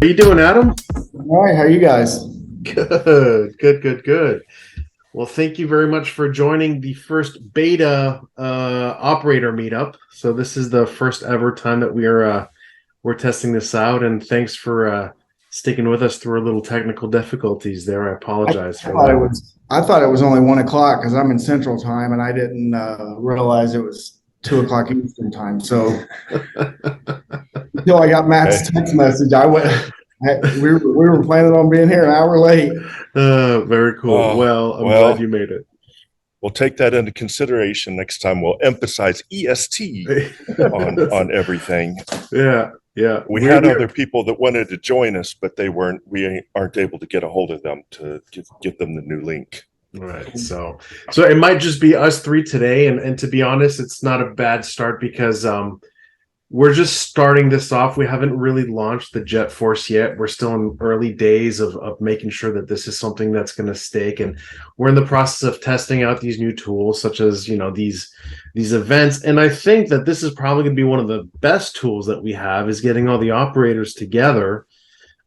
How you doing, Adam? All right, how are you guys? Good. Well, thank you very much for joining the first beta operator meetup. So this is the first ever time that we're testing this out, and thanks for sticking with us through our little technical difficulties there. I I apologize for thought it that. was I thought it was only 1 o'clock because I'm in Central Time and I didn't realize it was 2 o'clock Eastern Time. So until I got Matt's text message, we were planning on being here an hour late. Very cool. Well, I'm glad you Well, made it. we'll take that into consideration next time. We'll emphasize EST on everything. Yeah. We had other people that wanted to join us, but we aren't able to get a hold of them to give them the new link. Right. So it might just be us three today, and to be honest, it's not a bad start because we're just starting this off. We haven't really launched the JETforce yet. We're still in early days of making sure that this is something that's going to stake, and we're in the process of testing out these new tools, such as these events. And I think that this is probably going to be one of the best tools that we have, is getting all the operators together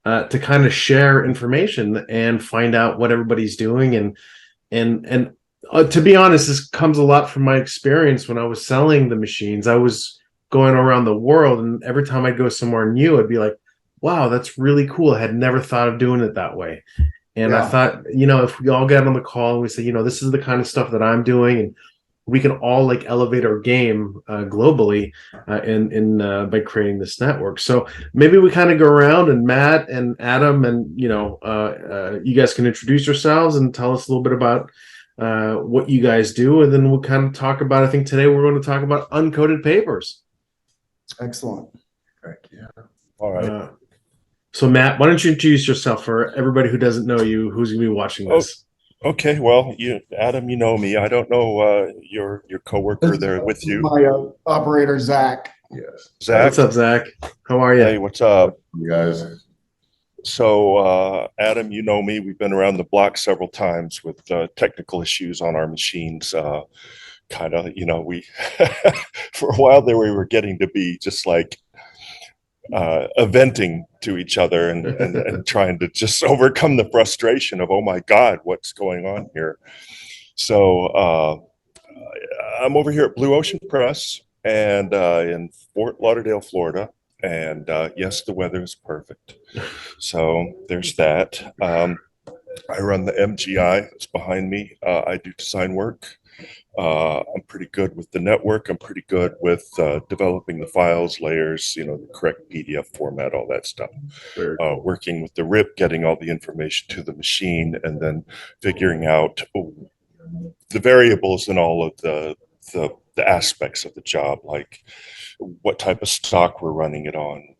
to kind of share information and find out what everybody's doing. And to be honest, this comes a lot from my experience when I was selling the machines. I was going around the world, and every time I'd go somewhere new, I'd be like, wow, that's really cool. I had never thought of doing it that way. And I thought, if we all get on the call and we say, this is the kind of stuff that I'm doing, and we can all like elevate our game globally by creating this network. So maybe we kind of go around, and Matt and Adam and you guys can introduce yourselves and tell us a little bit about what you guys do, and then we'll kind of talk about, I think today we're going to talk about uncoated papers. Excellent. Yeah. All right. So Matt, why don't you introduce yourself for everybody who doesn't know you, who's going to be watching this? Okay. Well, Adam, you know me. I don't know your coworker there with you. My operator, Zach. Yes. Zach. What's up, Zach? How are you? Hey, what's up? You guys. So, Adam, you know me. We've been around the block several times with technical issues on our machines. Kind of, we for a while there, we were getting to be just like venting to each other and trying to just overcome the frustration of, oh my God, what's going on here? So I'm over here at Blue Ocean Press and in Fort Lauderdale, Florida. And yes, the weather is perfect. So there's that. I run the MGI. It's behind me. I do design work. I'm pretty good with the network. I'm pretty good with developing the files, layers, the correct PDF format, all that stuff. Working with the RIP, getting all the information to the machine, and then figuring out the variables and all of the aspects of the job, like what type of stock we're running it on,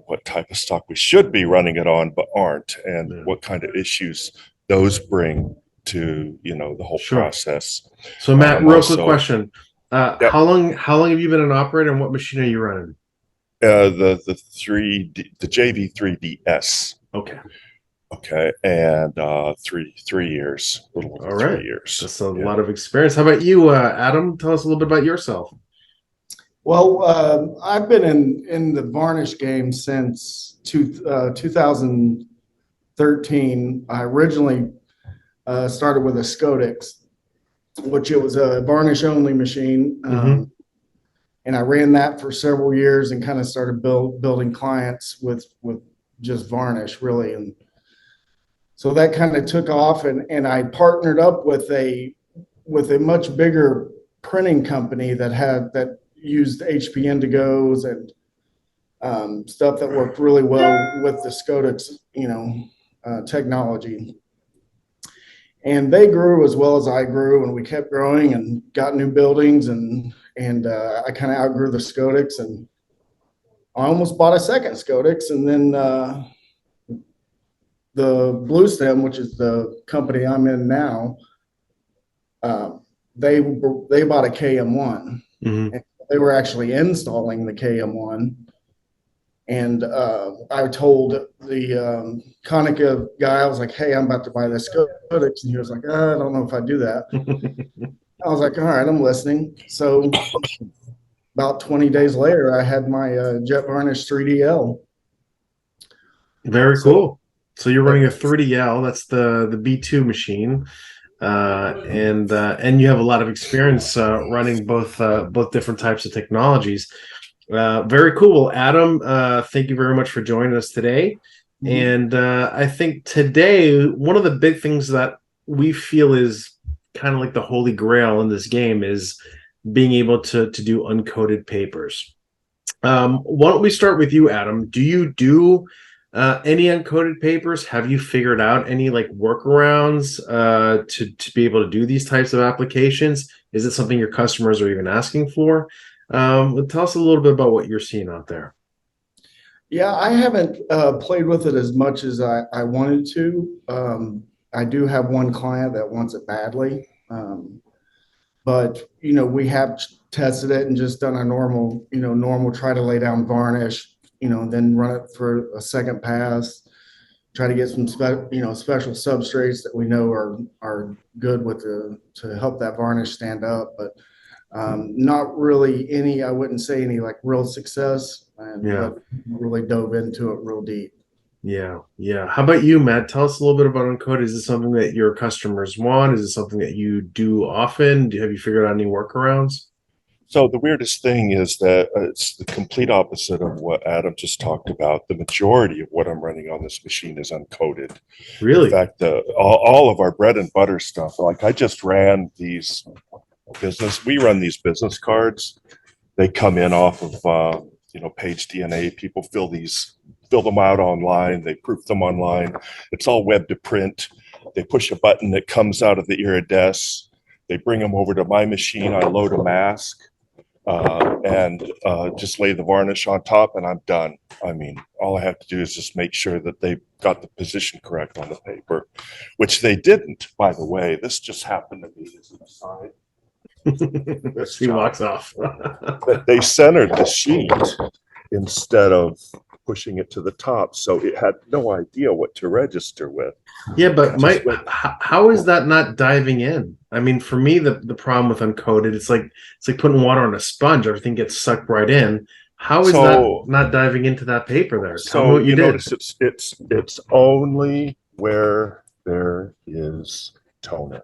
what type of stock we should be running it on but aren't, and what kind of issues those bring to the whole process. So Matt, real quick question: how long have you been an operator, and what machine are you running? The JV3DS. Okay, and 3 years, a little over 3 years. That's a lot of experience. How about you, Adam? Tell us a little bit about yourself. Well, I've been in the varnish game since 2013. I originally started with a Scodix, which it was a varnish only machine. And I ran that for several years and kind of started building clients with just varnish, really. And so that kind of took off, and I partnered up with a much bigger printing company that used HP Indigos and stuff that worked really well with the Scodix, technology. And they grew as well as I grew, and we kept growing and got new buildings, and I kind of outgrew the Scodix, and I almost bought a second Scodix, and then the Blue Stem, which is the company I'm in now, they bought a KM1. And they were actually installing the KM1. And I told the Konica guy, I was like, hey, I'm about to buy this Scodix. And he was like, I don't know if I do that. I was like, all right, I'm listening. So about 20 days later, I had my JETvarnish 3DL. Very So, cool. So you're running a 3DL. That's the B2 machine, and you have a lot of experience running both different types of technologies. Very cool. Well, Adam, thank you very much for joining us today. mhm. And I think today one of the big things that we feel is kind of like the holy grail in this game is being able to do uncoated papers. Why don't we start with you, Adam? Do you do any uncoated papers? Have you figured out any like workarounds to be able to do these types of applications? Is it something your customers are even asking for? Tell us a little bit about what you're seeing out there. Yeah, I haven't played with it as much as I wanted to. I do have one client that wants it badly. But we have tested it and just done a normal try to lay down varnish, then run it for a second pass, try to get some special substrates that we know are good to help that varnish stand up, but not really any, I wouldn't say any like real success, Yeah. but really dove into it real deep. Yeah, yeah. How about you, Matt? Tell us a little bit about Uncode. Is it something that your customers want? Is it something that you do often? Have you figured out any workarounds? So the weirdest thing is that it's the complete opposite of what Adam just talked about. The majority of what I'm running on this machine is uncoated. In Really? fact, all of our bread and butter stuff, like I just ran we run these business cards. They come in off of, Page DNA. People fill them out online. They proof them online. It's all web to print. They push a button that comes out of the iridesce. They bring them over to my machine. I load a mask and just lay the varnish on top, and I'm done. I mean, all I have to do is just make sure that they got the position correct on the paper, which they didn't, by the way. This just happened to be as an aside. He walks off. That they centered the sheet instead of pushing it to the top, so it had no idea what to register with. Yeah, but Just Mike, how is that not diving in? I mean, for me, the problem with uncoated, it's like putting water on a sponge. Everything gets sucked right in. How is that So, not diving into that paper there? Tell me so what you you did. notice it's only where there is toner.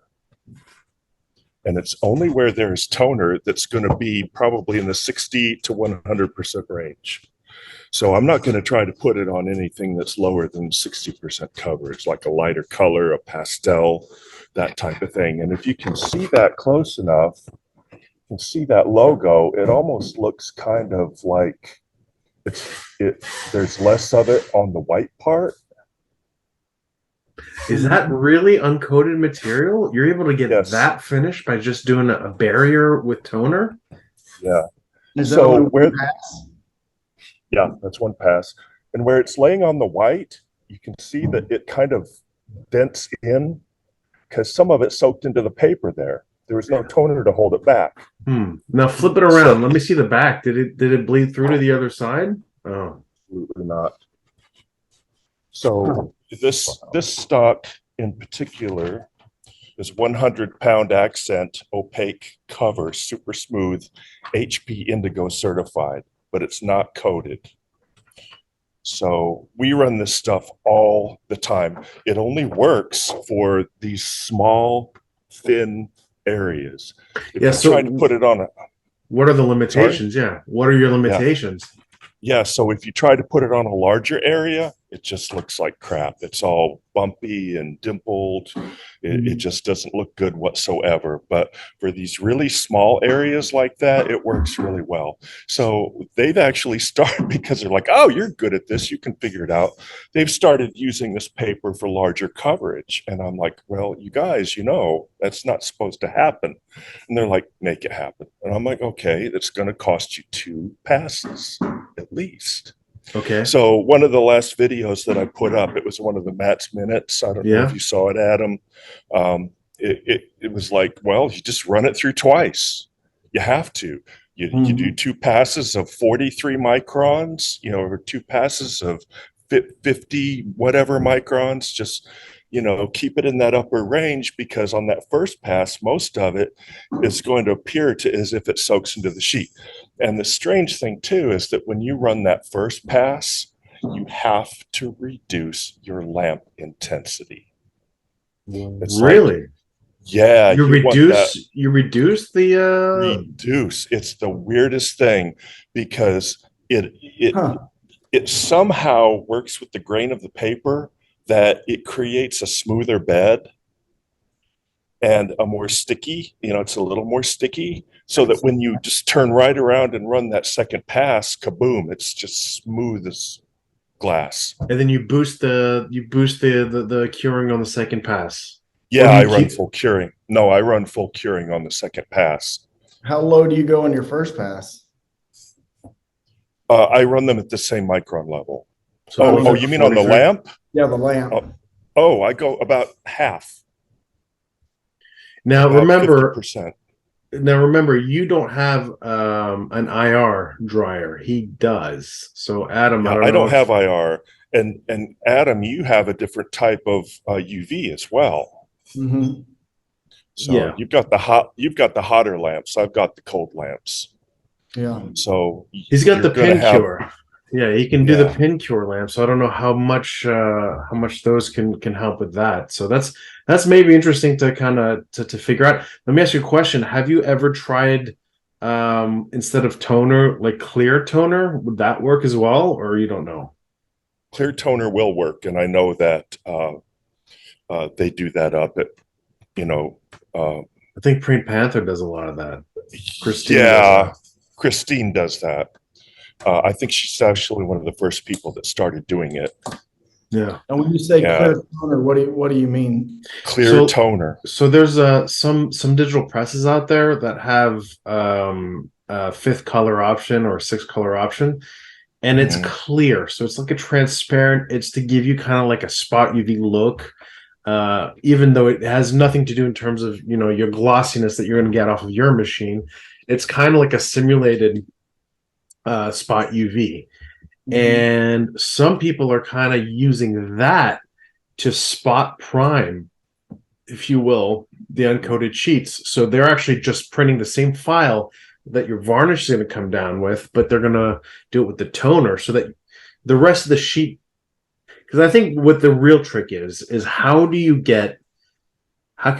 And it's only where there's toner that's going to be probably in the 60 to 100% range. So I'm not going to try to put it on anything that's lower than 60% coverage, like a lighter color, a pastel, that type of thing. And if you can see that close enough, you can see that logo, it almost looks kind of like there's less of it on the white part. Is that really uncoated material? You're able to get Yes. that finish by just doing a barrier with toner? Yeah. Is that So only where, one pass? yeah, that's one pass. And where it's laying on the white, you can see that it kind of dents in because some of it soaked into the paper there. There was no toner to hold it back. Now flip it around. Let me see the back. Did it bleed through to the other side? Oh, Absolutely not. So this stock in particular is 100-pound accent opaque cover, super smooth, HP Indigo certified, but it's not coated. So we run this stuff all the time. It only works for these small, thin areas. If yeah. you So try to put it on a, what are the limitations? Yeah. What are your limitations? yeah, so if you try to put it on a larger area, it just looks like crap. It's all bumpy and dimpled. It just doesn't look good whatsoever. But for these really small areas like that, it works really well. So they've actually started, because they're like, oh, you're good at this, you can figure it out. They've started using this paper for larger coverage. And I'm like, well, you guys, that's not supposed to happen. And they're like, make it happen. And I'm like, okay, it's going to cost you 2 passes at least. Okay. So one of the last videos that I put up, it was one of the Matt's Minutes. I don't know if you saw it, Adam. It was like, well, you just run it through twice. You have to. You do 2 passes of 43 microns, or 2 passes of 50 whatever microns. Just keep it in that upper range, because on that first pass, most of it is going to appear as if it soaks into the sheet. And the strange thing too is that when you run that first pass, you have to reduce your lamp intensity. It's like, Really? yeah, You you want that reduce the reduce. It's the weirdest thing because Huh. it somehow works with the grain of the paper that it creates a smoother bed and a more sticky, it's a little more sticky, so that when you just turn right around and run that second pass, kaboom, it's just smooth as glass. and then you boost the curing on the second pass. Or Yeah, do I you run keep full curing. No, I run full curing on the second pass. How low do you go on your first pass? I run them at the same micron level. so I mean, You mean on the 43? lamp? Yeah, the lamp. I go about half, Now about remember, 50%. you don't have an IR dryer. He does. So Adam, I Yeah, don't I know don't if have IR. And Adam, you have a different type of UV as well. Hmm. So yeah. you've got the hotter lamps. I've got the cold lamps. Yeah. So He's got you're the gonna pin have, cure. Yeah, he can do the yeah. pin cure lamp. So I don't know how much those can help with that. So that's maybe interesting to kind of to figure out. Let me ask you a question. Have you ever tried instead of toner, like clear toner? Would that work as well, or you don't know? Clear toner will work, and I know that they do that up at, you know, uh, I think Preen Panther does a lot of that. Christine does yeah, that. Christine does that. I think she's actually one of the first people that started doing it. Yeah. And when you say Yeah, clear toner, what do you mean? clear So toner. so there's some digital presses out there that have a fifth color option or sixth color option, and it's Mhm. clear. So it's like a transparent, it's to give you kind of like a spot UV look. Even though it has nothing to do in terms of your glossiness that you're going to get off of your machine, it's kind of like a simulated spot UV. Mhm. And some people are kind of using that to spot prime, if you will, the uncoated sheets. So they're actually just printing the same file that your varnish is going to come down with, but they're going to do it with the toner so that the rest of the sheet. Because I think what the real trick is how can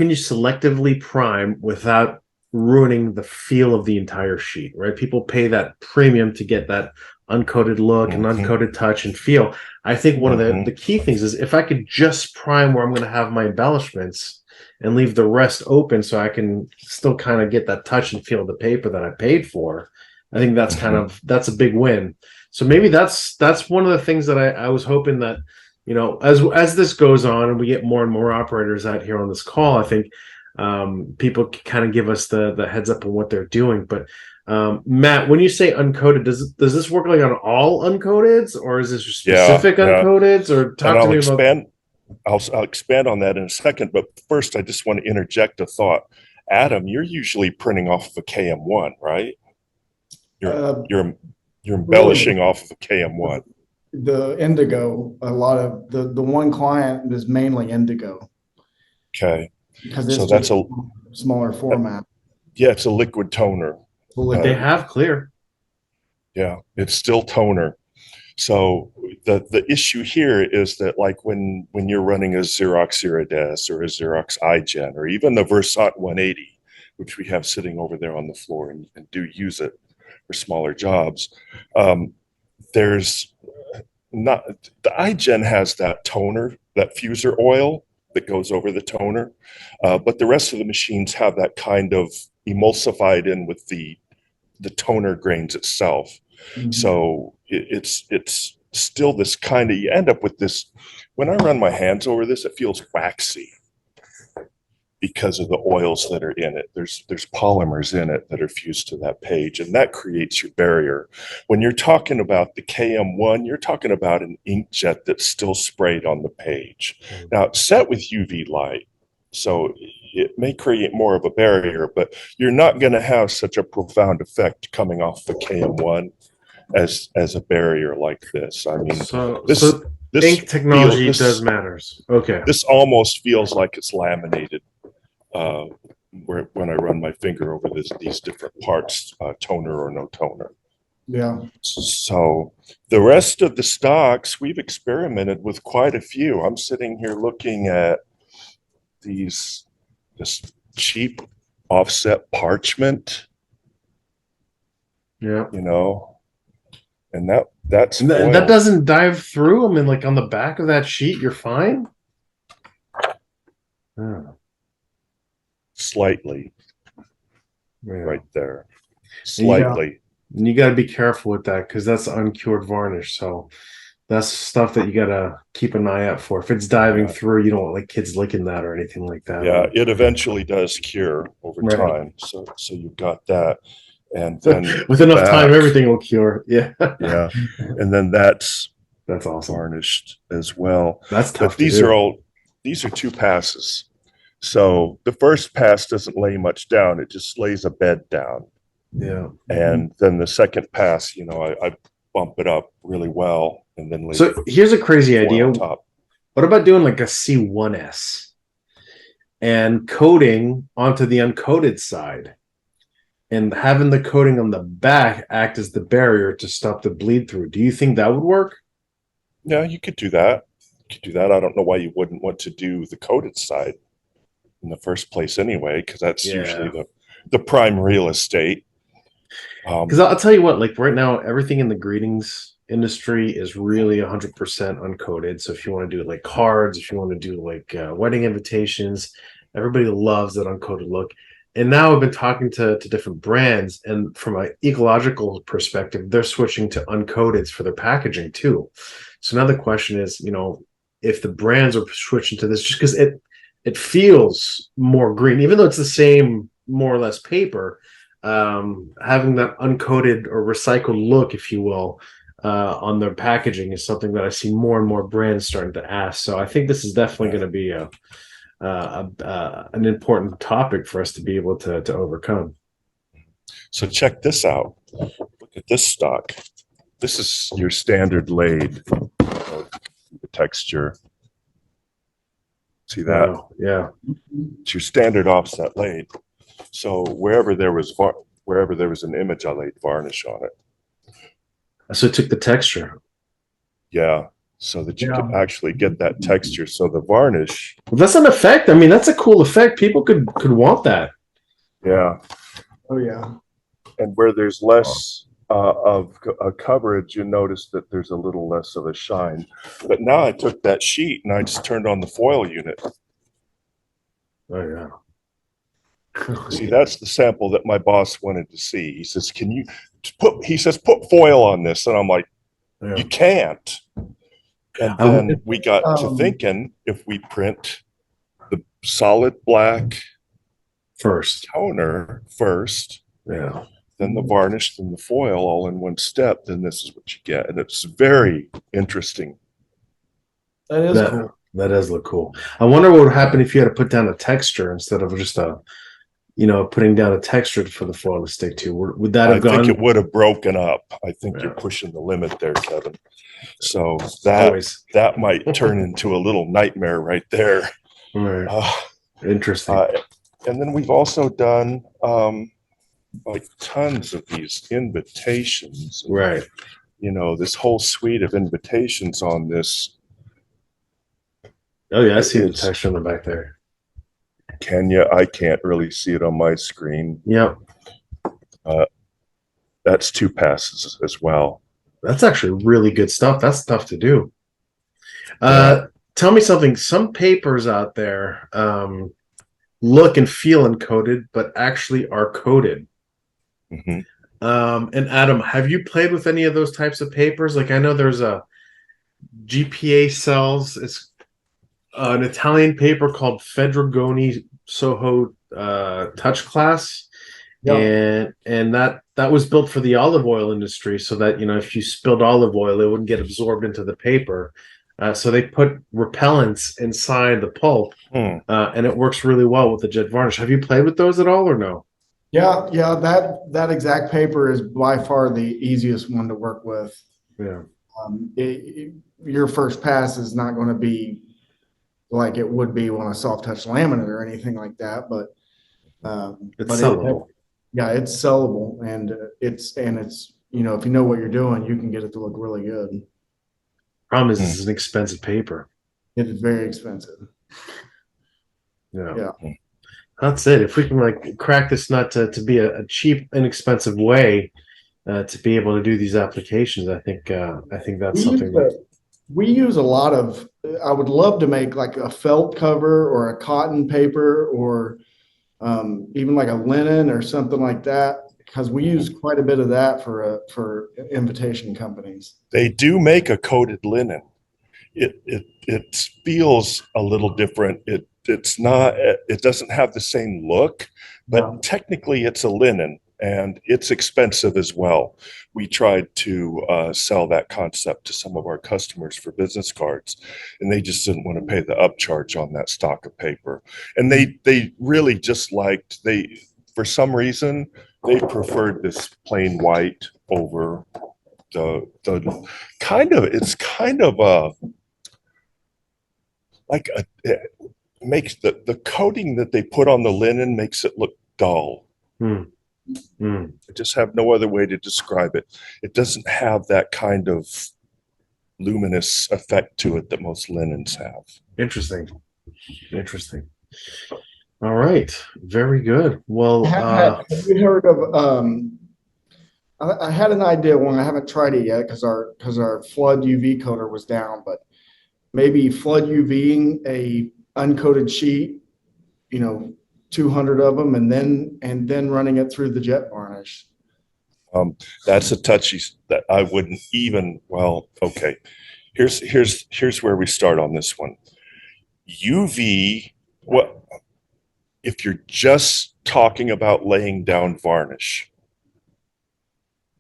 you selectively prime without ruining the feel of the entire sheet, right? People pay that premium to get that uncoated look and Mhm. uncoated touch and feel. I think one of the Mhm. key things is if I could just prime where I'm going to have my embellishments and leave the rest open so I can still kind of get that touch and feel of the paper that I paid for, I think Mhm. that's a big win. So maybe that's one of the things that I was hoping that as this goes on and we get more and more operators out here on this call, I think people can kind of give us the heads up on what they're doing. But Matt, when you say uncoated, does this work like on all uncoateds, or is this Yeah, specific yeah. uncoateds? Or And talk to me about. I'll expand on that in a second, but first I just want to interject a thought. Adam, you're usually printing off of a KM1, right? You're Uh, you're you're really, embellishing off of a KM1. the indigo, a lot of the one client is mainly indigo Okay. because it's So just that's a smaller format. yeah, it's a liquid toner. But they have clear. Yeah, it's still toner. So the issue here is that, like, when you're running a Xerox Irides or a Xerox iGen or even the Versant 180, which we have sitting over there on the floor and do use it for smaller jobs, um, there's not the iGen has that toner, that fuser oil that goes over the toner, but the rest of the machines have that kind of emulsified in with the toner grains itself. Mhm. So it's still this kind of, you end up with this. When I run my hands over this, it feels waxy because of the oils that are in it. There's polymers in it that are fused to that page, and that creates your barrier. When you're talking about the KM1, you're talking about an inkjet that's still sprayed on the page. Now it's set with UV light, so it may create more of a barrier, but you're not going to have such a profound effect coming off the KM1 as a barrier like this. I mean, So this so this ink feel technology does matters. Okay. this almost feels like it's laminated, uh, when I run my finger over these different parts, toner or no toner. Yeah. So the rest of the stocks, we've experimented with quite a few. I'm sitting here looking at this cheap offset parchment, Yeah. and that's And that foil. doesn't dive through. I mean, like on the back of that sheet, you're fine. Oh, Slightly yeah. right there. And you, Slightly. and you got to be careful with that because that's uncured varnish. So that's stuff that you got to keep an eye out for. If it's diving Yeah. through, you don't want like kids licking that or anything like that. Yeah, it eventually does cure over Right. time. So you've got that. And then with enough time, everything will cure. Yeah. Yeah. And then that's awesome. varnished as well. That's tough. But these are 2 passes. So the first pass doesn't lay much down. It just lays a bed down. Yeah. And then the second pass, I bump it up really well and then lay So here's a crazy idea. on top. What about doing like a C1S and coating onto the uncoated side and having the coating on the back act as the barrier to stop the bleed through? Do you think that would work? Yeah, you could do that. I don't know why you wouldn't want to do the coated side in the first place anyway, because that's usually the prime real estate. Because I'll tell you what, like right now, everything in the greetings industry is really 100% uncoated. So if you want to do like cards, if you want to do like wedding invitations, everybody loves that uncoated look. And now I've been talking to different brands, and from an ecological perspective, they're switching to uncoateds for their packaging too. So now the question is, if the brands are switching to this, just because it feels more green, even though it's the same more or less paper, having that uncoated or recycled look, if you will, on their packaging is something that I see more and more brands starting to ask. So I think this is definitely going to be an important topic for us to be able to overcome. So check this out. Look at this stock. This is your standard laid texture. See that? Wow. Yeah. It's your standard offset laid. So wherever there was an image, I laid varnish on it. So it took the texture. Yeah. So that you could actually get that texture. So the varnish. Well, that's an effect. I mean, that's a cool effect. People could want that. Yeah. Oh yeah. And where there's less of a coverage, you notice that there's a little less of a shine. But now I took that sheet and I just turned on the foil unit. Oh yeah. See, that's the sample that my boss wanted to see. He says, put foil on this. And I'm like, you can't. And then we got to thinking, if we print the solid black toner first, then the varnish, then the foil all in one step, then this is what you get. And it's very interesting. That is cool. That does look cool. I wonder what would happen if you had to put down a texture instead of just putting down a texture for the foil to stick to. Would that have gone? I think it would have broken up. I think you're pushing the limit there, Kevin. So that might turn into a little nightmare right there. Right. Interesting. And then we've also done like tons of these invitations. Right. This whole suite of invitations on this. Oh yeah, I see the texture on the back there. Can you? I can't really see it on my screen. Yep. That's 2 passes as well. That's actually really good stuff. That's tough to do. Tell me something. Some papers out there look and feel uncoated, but actually are coated. Mm-hmm. And Adam, have you played with any of those types of papers? Like I know there's a GPA sells. It's an Italian paper called Fedrigoni Soho Touch Class, and that was built for the olive oil industry, so that if you spilled olive oil, it wouldn't get absorbed into the paper. So they put repellents inside the pulp, and it works really well with the JETvarnish. Have you played with those at all, or no? Yeah. That exact paper is by far the easiest one to work with. Yeah. Your first pass is not going to be like it would be on a soft touch laminate or anything like that, but it's sellable. It's sellable, and it's if you know what you're doing, you can get it to look really good. Problem is, this is an expensive paper. It is very expensive. Yeah. Yeah. That's it. If we can like crack this nut to be a cheap, inexpensive way to be able to do these applications, I think that's something that We use a lot of, I would love to make like a felt cover or a cotton paper or even like a linen or something like that, because we use quite a bit of that for invitation companies. They do make a coated linen. It feels a little different. It's not, it doesn't have the same look, but Yeah. technically it's a linen and it's expensive as well. We tried to sell that concept to some of our customers for business cards, and they just didn't want to pay the upcharge on that stock of paper. And they really just liked, for some reason, they preferred this plain white over the it's kind of a like a, it makes the coating that they put on the linen makes it look dull. I just have no other way to describe it. It doesn't have that kind of luminous effect to it that most linens have. Interesting. All right, very good. Well, Have you heard of I had an idea one. I haven't tried it yet because our flood UV coater was down, but maybe flood UVing a uncoated sheet, 200 of them, and then running it through the jet varnish. That's a touchy that I wouldn't even. Well, okay. Here's where we start on this one. UV. What if you're just talking about laying down varnish?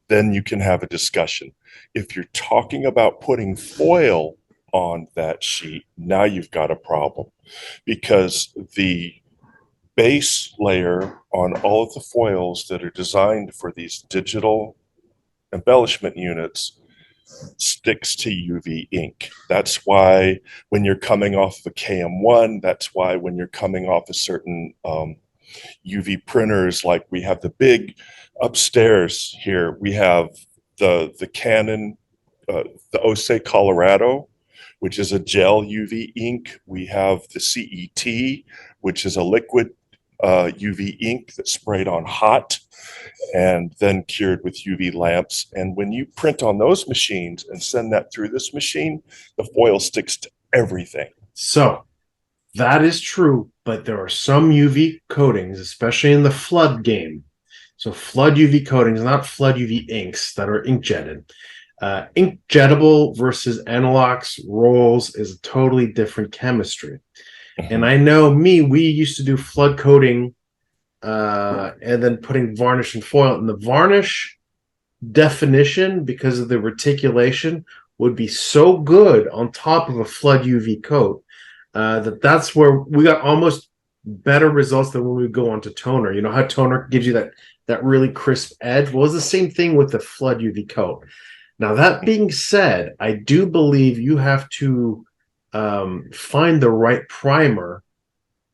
Then you can have a discussion. If you're talking about putting foil on that sheet, now you've got a problem, because the base layer on all of the foils that are designed for these digital embellishment units sticks to UV ink. That's why when you're coming off of a KM1, that's why when you're coming off of certain UV printers, like we have the big upstairs here, we have the Canon, the Ose Colorado, which is a gel UV ink. We have the CET, which is a liquid UV ink that's sprayed on hot and then cured with UV lamps. And when you print on those machines and send that through this machine, the foil sticks to everything. so that is true, but there are some UV coatings, especially in the flood game. So flood UV coatings, not flood UV inks that are ink jetted. Ink jettable versus analox rolls is a totally different chemistry. And I know we used to do flood coating and then putting varnish and foil. And the varnish definition, because of the reticulation, would be so good on top of a flood UV coat that's where we got almost better results than when we go onto toner. You know how toner gives you that really crisp edge? Well, it's the same thing with the flood UV coat. Now, that being said, I do believe you have to find the right primer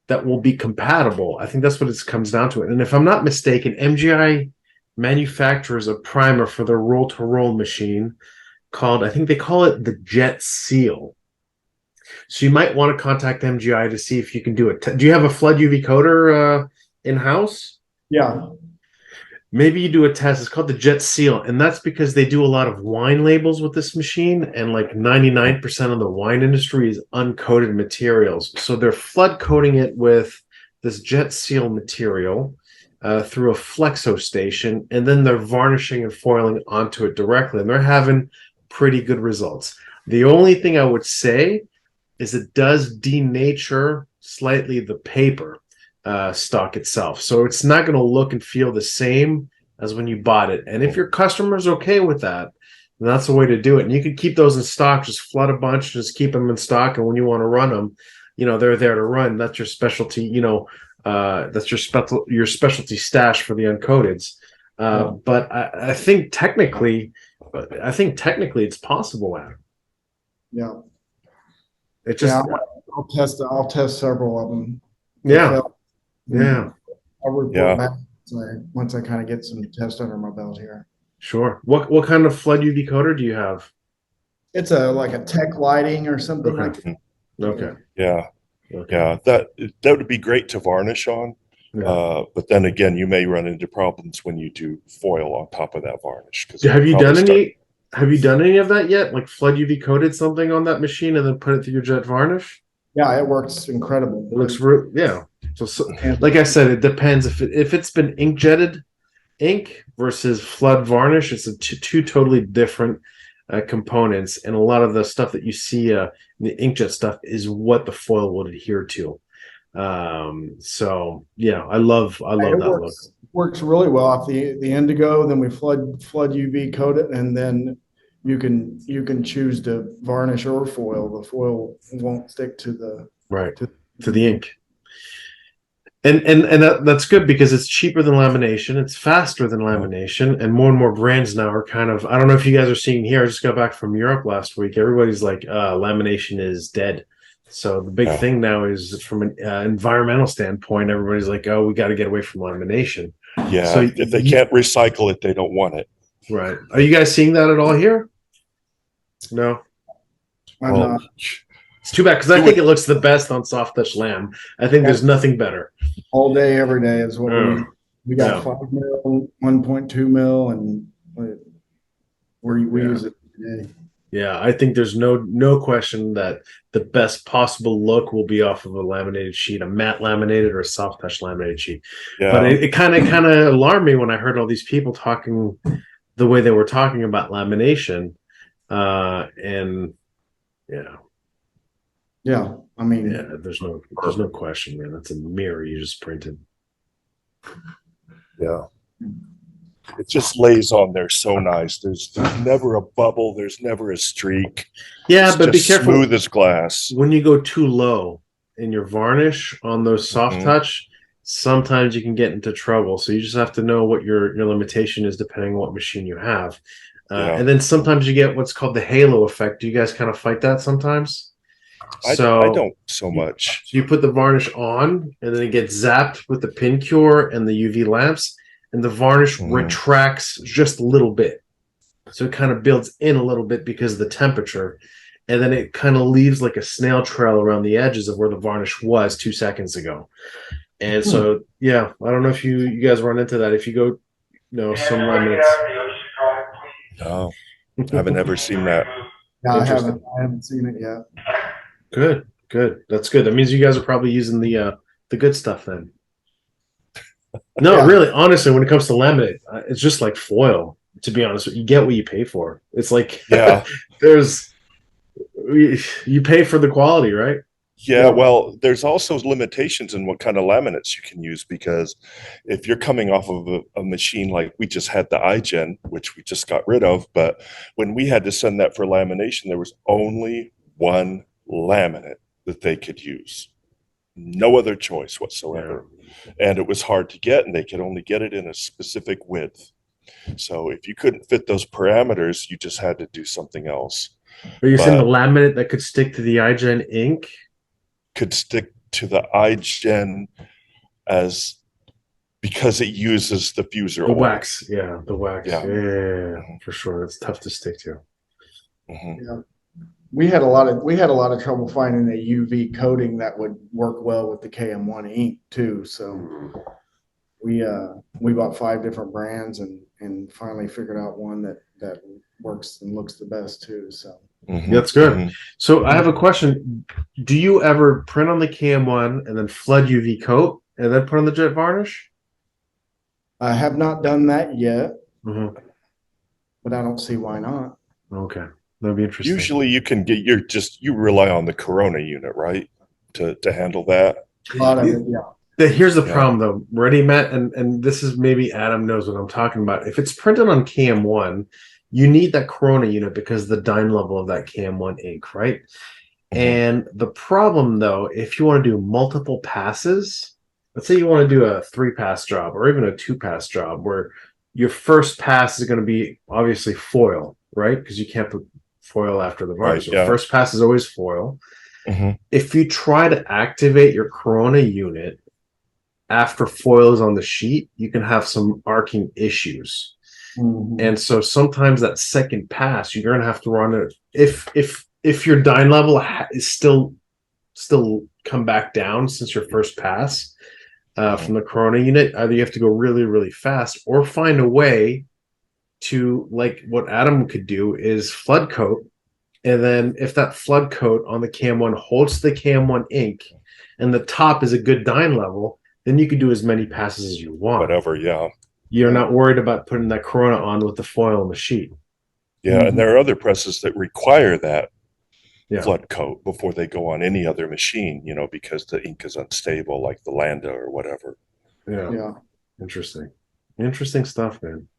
that will be compatible. I think that's what it comes down to. And if I'm not mistaken, MGI manufactures a primer for their roll-to-roll machine called, I think they call it the Jet Seal. So you might want to contact MGI to see if you can do it. Do you have a flood UV coater in-house? Yeah. Maybe you do a test. It's called the Jet Seal, and that's because they do a lot of wine labels with this machine, and like 99% of the wine industry is uncoated materials. So they're flood coating it with this Jet Seal material through a flexo station, and then they're varnishing and foiling onto it directly, and they're having pretty good results. The only thing I would say is it does denature slightly the paper stock itself. So it's not going to look and feel the same as when you bought it. And if your customer's okay with that, then that's the way to do it. And you can keep those in stock, just flood a bunch, just keep them in stock. And when you want to run them, they're there to run. That's your specialty, that's your specialty stash for the uncoateds. But I think technically it's possible, Adam. Yeah. It just, I'll test several of them. yeah. Yeah. I'll report back once I kind of get some tests under my belt here. Sure. What kind of flood UV coater do you have? It's like a tech lighting or something Okay. like that. Okay. Yeah, Okay. yeah, that would be great to varnish on. Yeah. But then again, you may run into problems when you do foil on top of that varnish because Have you done any? Have you done any of that yet? Like flood UV coated something on that machine and then put it through your jet varnish? Yeah, it works incredible. It looks yeah. So, And like I said, it depends if it's been ink jetted ink versus flood varnish. It's two totally different components, and a lot of the stuff that you see in the inkjet stuff is what the foil will adhere to. So yeah, I love it that look. works really well off the indigo. Then we flood UV coat it, and then you can choose to varnish or foil. The foil won't stick to the Right to the ink. And that's good because it's cheaper than lamination, it's faster than lamination, and more brands now are kind of, I don't know if you guys are seeing here, I just got back from Europe last week, everybody's like lamination is dead. So the big thing now is from an environmental standpoint, everybody's like, oh, we got to get away from lamination. Yeah, so if they can't recycle it, they don't want it. Right. Are you guys seeing that at all here? No. I'm Well, not. It's too bad because I think it looks the best on soft touch lamb. I think there's nothing better. All day, every day is what we got. Yeah. 5 mil, 1.2 mil, and we use it today. Yeah, I think there's no question that the best possible look will be off of a laminated sheet, a matte laminated or a soft touch laminated sheet. yeah, But it kind of alarmed me when I heard all these people talking the way they were talking about lamination, and yeah. Yeah, I mean, Yeah, there's no question, man. That's a mirror you just printed. yeah. It just lays on there so nice. There's never a bubble. There's never a streak. Yeah, It's but be just careful smooth as glass. when you go too low in your varnish on those soft touch. Sometimes you can get into trouble. So you just have to know what your limitation is depending on what machine you have. And then sometimes you get what's called the halo effect. Do you guys kind of fight that sometimes? I don't so much. So you put the varnish on, and then it gets zapped with the pin cure and the UV lamps, and the varnish retracts just a little bit. So it kind of builds in a little bit because of the temperature, and then it kind of leaves like a snail trail around the edges of where the varnish was 2 seconds ago. And so, yeah, I don't know if you guys run into that. If you go, some laminates. No, I haven't ever seen that. no, I haven't seen it yet. Good. That's good. That means you guys are probably using the good stuff then. No, Yeah. really, honestly, when it comes to laminate, it's just like foil. To be honest, you get what you pay for. It's like you pay for the quality, right? Yeah, well, there's also limitations in what kind of laminates you can use because if you're coming off of a machine like we just had the iGen, which we just got rid of, but when we had to send that for lamination, there was only one laminate that they could use. No other choice whatsoever. And it was hard to get, and they could only get it in a specific width. So if you couldn't fit those parameters, you just had to do something else. Are you saying the laminate that could stick to the iGen ink? Could stick to the iGen because it uses the fuser oil. Wax. Yeah, the wax. Yeah. Yeah, for sure. It's tough to stick to. Yeah. We had a lot of trouble finding a UV coating that would work well with the KM1 ink too. So we bought 5 different brands and finally figured out one that works and looks the best too. So that's good. So I have a question. Do you ever print on the KM1 and then flood UV coat and then put on the jet varnish? I have not done that yet, but I don't see why not. Okay. That'd be interesting. Usually you can get you rely on the Corona unit, right? To handle that. A lot of it, yeah. Here's the problem though. Ready, Matt, and this is maybe Adam knows what I'm talking about. If it's printed on KM1, you need that Corona unit because of the dye level of that KM1 ink, right? And the problem though, if you want to do multiple passes, let's say you want to do a 3-pass job or even a 2-pass job where your first pass is going to be obviously foil, right? Because you can't put foil after the varnish. So first pass is always foil. If you try to activate your Corona unit after foil is on the sheet, you can have some arcing issues. And so sometimes that second pass, you're gonna have to run it. If your dyne level is still come back down since your first pass from the Corona unit, either you have to go really, really fast or find a way to, like what Adam could do, is flood coat. And then if that flood coat on the KM1 holds the KM1 ink and the top is a good dyne level, then you can do as many passes as you want. Whatever, yeah. You're not worried about putting that Corona on with the foil and the sheet. Yeah, and there are other presses that require that Yeah. flood coat before they go on any other machine, you know, because the ink is unstable, like the Landa or whatever. Yeah. Interesting. Interesting stuff, man.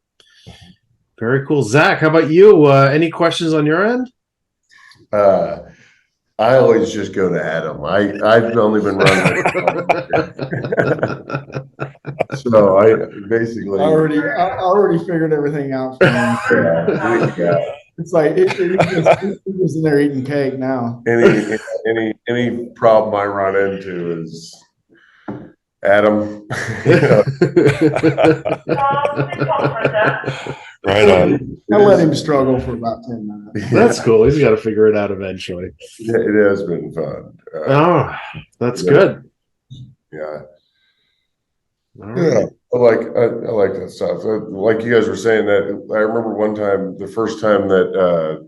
Very cool. Zach, how about you? Any questions on your end? I always just go to Adam. I've only been running, so I basically I already figured everything out for him. yeah. It's like he's in there eating cake now. Any problem I run into is Adam. Right on. I let him struggle for about 10 minutes. That's cool. He's got to figure it out eventually. Yeah, it has been fun. Oh, that's good. Yeah. All right. Yeah, I like that stuff. Like you guys were saying, that I remember one time, the first time that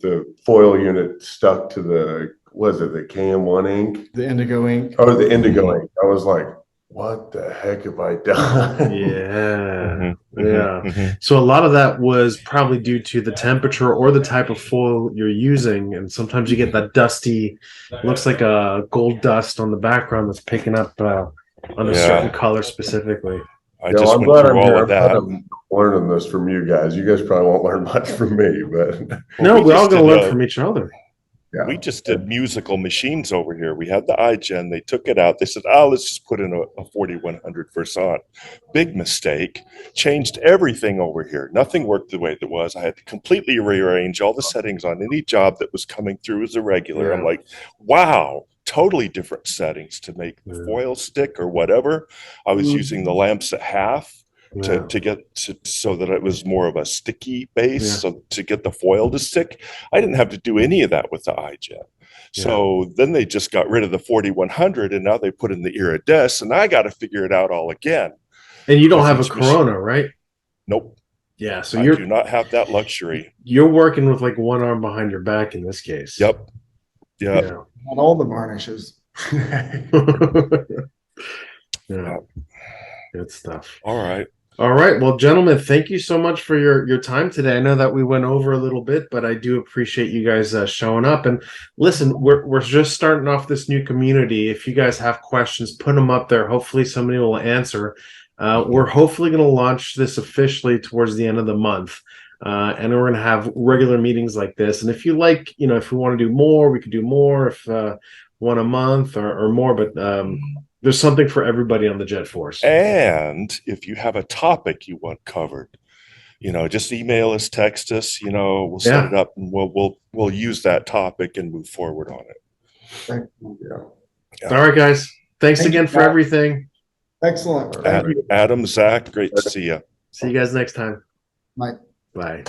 the foil unit stuck to the KM1 ink? The indigo ink. Oh, the indigo ink. I was like, what the heck have I done? Yeah. Yeah. So a lot of that was probably due to the temperature or the type of foil you're using. And sometimes you get that dusty, looks like a gold dust on the background that's picking up on a certain color specifically. I just I'm went glad through I'm all here. of that. I'm learning this from you guys. You guys probably won't learn much from me, but No, we're all just going to did, learn from each other. yeah. We just did musical machines over here. We had the iGen. They took it out. They said, oh, let's just put in a 4100 Versant. Big mistake. Changed everything over here. Nothing worked the way it was. I had to completely rearrange all the settings on any job that was coming through as a regular. I'm like, wow, totally different settings to make the foil stick or whatever. I was using the lamps at half. To get so that it was more of a sticky base, so to get the foil to stick. I didn't have to do any of that with the iGen. So then they just got rid of the 4100 and now they put in the Iridescent, and I got to figure it out all again. And you don't have a Corona, right? Nope. Yeah, so I do not have that luxury. You're working with like one arm behind your back in this case. Yep. Yeah. Not all the varnishes. Yeah. Good stuff. All right. All right. Well, gentlemen, thank you so much for your time today. I know that we went over a little bit, but I do appreciate you guys showing up. And listen, we're just starting off this new community. If you guys have questions, put them up there. Hopefully somebody will answer. We're hopefully going to launch this officially towards the end of the month. And we're going to have regular meetings like this. And if you like, if we want to do more, we could do more, if one a month or more, but there's something for everybody on the JETforce. And if you have a topic you want covered, just email us, text us, we'll set it up and we'll use that topic and move forward on it. Yeah. All right, guys. Thanks again for everything. Excellent. Adam, Zach, great to see you. See you guys next time. Bye. Bye.